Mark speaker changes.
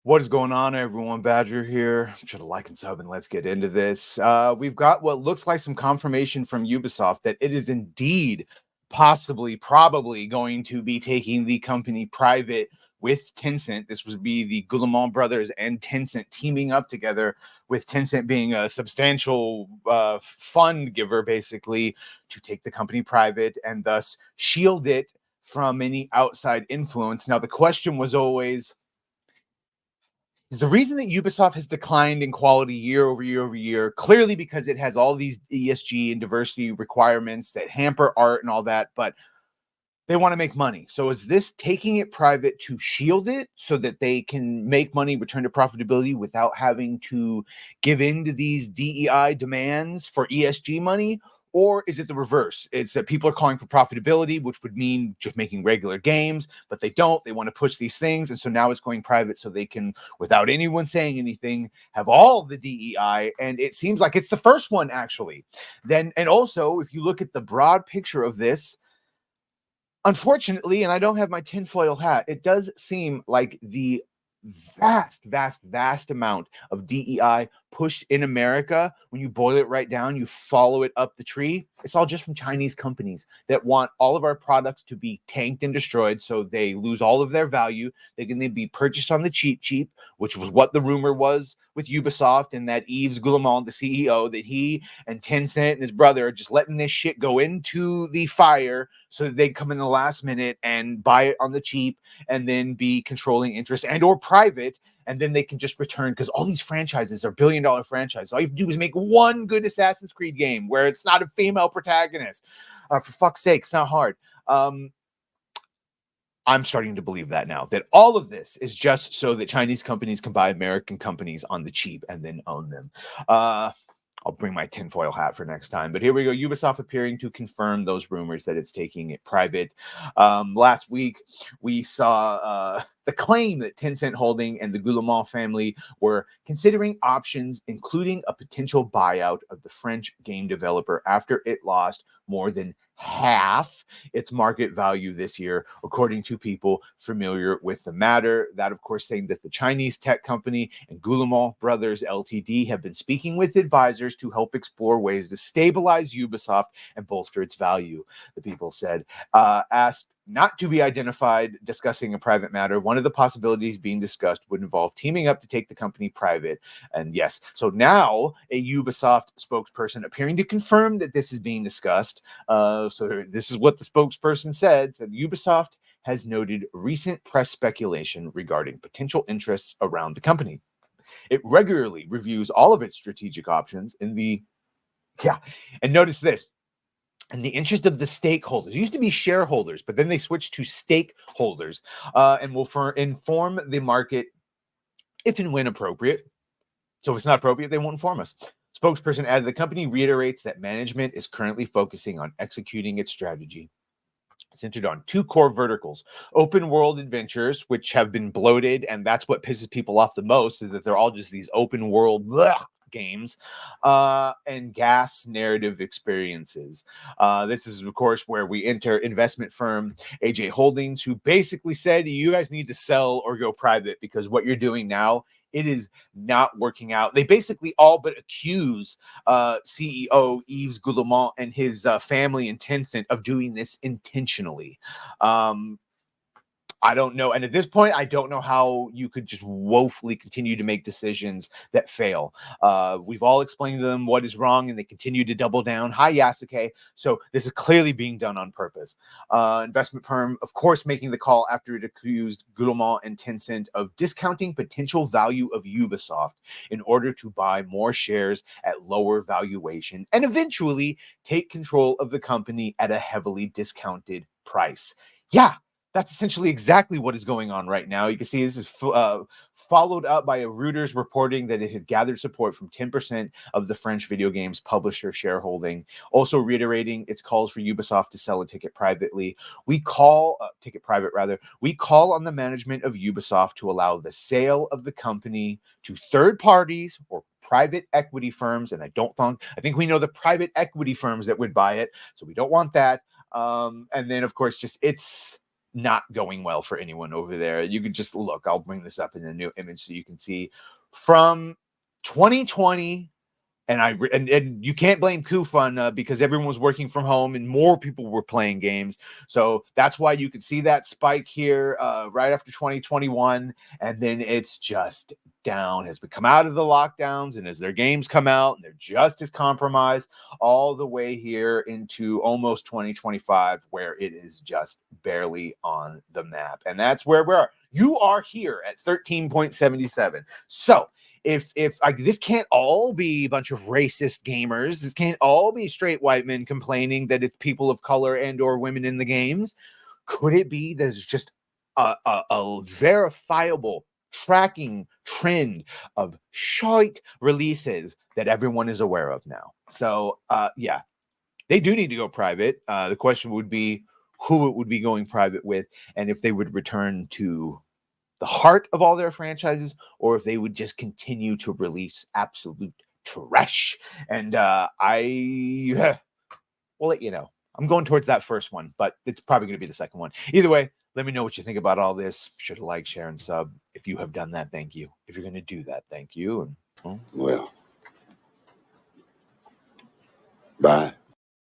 Speaker 1: What is going on, everyone? Badger here. Should have like and sub, and let's get into this. We've got what looks like some confirmation from Ubisoft that it is indeed possibly, probably going to be taking the company private with Tencent. This would be the Guillemot brothers and Tencent teaming up together, with Tencent being a substantial fund giver, basically, to take the company private and thus shield it from any outside influence. Now, the question was always, is the reason that Ubisoft has declined in quality year over year over year, clearly because it has all these ESG and diversity requirements that hamper art and all that, but they want to make money. So is this taking it private to shield it so that they can make money, return to profitability without having to give in to these DEI demands for ESG money? Or is it the reverse? It's that people are calling for profitability, which would mean just making regular games, but they don't. They want to push these things. And so now it's going private so they can, without anyone saying anything, have all the DEI. And it seems like it's the first one, actually. And also, if you look at the broad picture of this, unfortunately, and I don't have my tinfoil hat, it does seem like the vast amount of DEI pushed in America, when you boil it right down, you follow it up the tree, it's all just from Chinese companies that want all of our products to be tanked and destroyed so they lose all of their value. They can then be purchased on the cheap, which was what the rumor was with Ubisoft, and that Yves Guillemot, the CEO, that he and Tencent and his brother are just letting this shit go into the fire so that they come in the last minute and buy it on the cheap and then be controlling interest and or private, and then they can just return, because all these franchises are billion-dollar franchises. All you have to do is make one good Assassin's Creed game where it's not a female protagonist. For fuck's sake, it's not hard. I'm starting to believe that now, that all of this is just so that Chinese companies can buy American companies on the cheap and then own them. I'll bring my tinfoil hat for next time. But here we go. Ubisoft appearing to confirm those rumors that it's taking it private. Last week, we saw the claim that Tencent Holding and the Guillemot family were considering options, including a potential buyout of the French game developer after it lost more than half its market value this year, according to people familiar with the matter. That, of course, saying that the Chinese tech company and Guillemot Brothers Ltd have been speaking with advisors to help explore ways to stabilize Ubisoft and bolster its value. The people said, asked not to be identified discussing a private matter. One of the possibilities being discussed would involve teaming up to take the company private. And yes, so now a Ubisoft spokesperson appearing to confirm that this is being discussed. So this is what the spokesperson said Ubisoft has noted recent press speculation regarding potential interests around the company. It regularly reviews all of its strategic options and notice this, in the interest of the stakeholders. It used to be shareholders, but then they switched to stakeholders, and will inform the market if and when appropriate. So if it's not appropriate, they won't inform us. Spokesperson added, the company reiterates that management is currently focusing on executing its strategy. Centered on two core verticals: open world adventures, which have been bloated, and that's what pisses people off the most, is that they're all just these open world games, and gas narrative experiences. This is, of course, where we enter investment firm AJ Holdings, who basically said, you guys need to sell or go private, because what you're doing now, it is not working out. They basically all but accuse CEO Yves Guillemot and his family and Tencent of doing this intentionally. I don't know. And at this point, I don't know how you could just woefully continue to make decisions that fail. We've all explained to them what is wrong, and they continue to double down. Hi, Yasuke. So this is clearly being done on purpose. Investment firm, of course, making the call after it accused Guillemot and Tencent of discounting potential value of Ubisoft in order to buy more shares at lower valuation and eventually take control of the company at a heavily discounted price. Yeah, that's essentially exactly what is going on right now. You can see this is followed up by a Reuters reporting that it had gathered support from 10% of the French video games publisher shareholding, also reiterating its calls for Ubisoft to sell a ticket privately. We call on the management of Ubisoft to allow the sale of the company to third parties or private equity firms. And I think we know the private equity firms that would buy it, so we don't want that. And then, of course, just it's not going well for anyone over there. You could just look. I'll bring this up in a new image so you can see from 2020. And you can't blame Kufun because everyone was working from home and more people were playing games. So that's why you could see that spike here right after 2021. And then it's just down as we come out of the lockdowns and as their games come out and they're just as compromised all the way here into almost 2025, where it is just barely on the map. And that's where we are. You are here at 13.77. So if this can't all be a bunch of racist gamers, this can't all be straight white men complaining that it's people of color and or women in the games, could it be there's just a verifiable tracking trend of shite releases that everyone is aware of now? So yeah, they do need to go private. The question would be who it would be going private with, and if they would return to the heart of all their franchises, or if they would just continue to release absolute trash. And I will let you know. I'm going towards that first one, but it's probably going to be the second one. Either way, let me know what you think about all this. Be sure to like, share, and sub. If you have done that, thank you. If you're going to do that, thank you. And
Speaker 2: well, bye.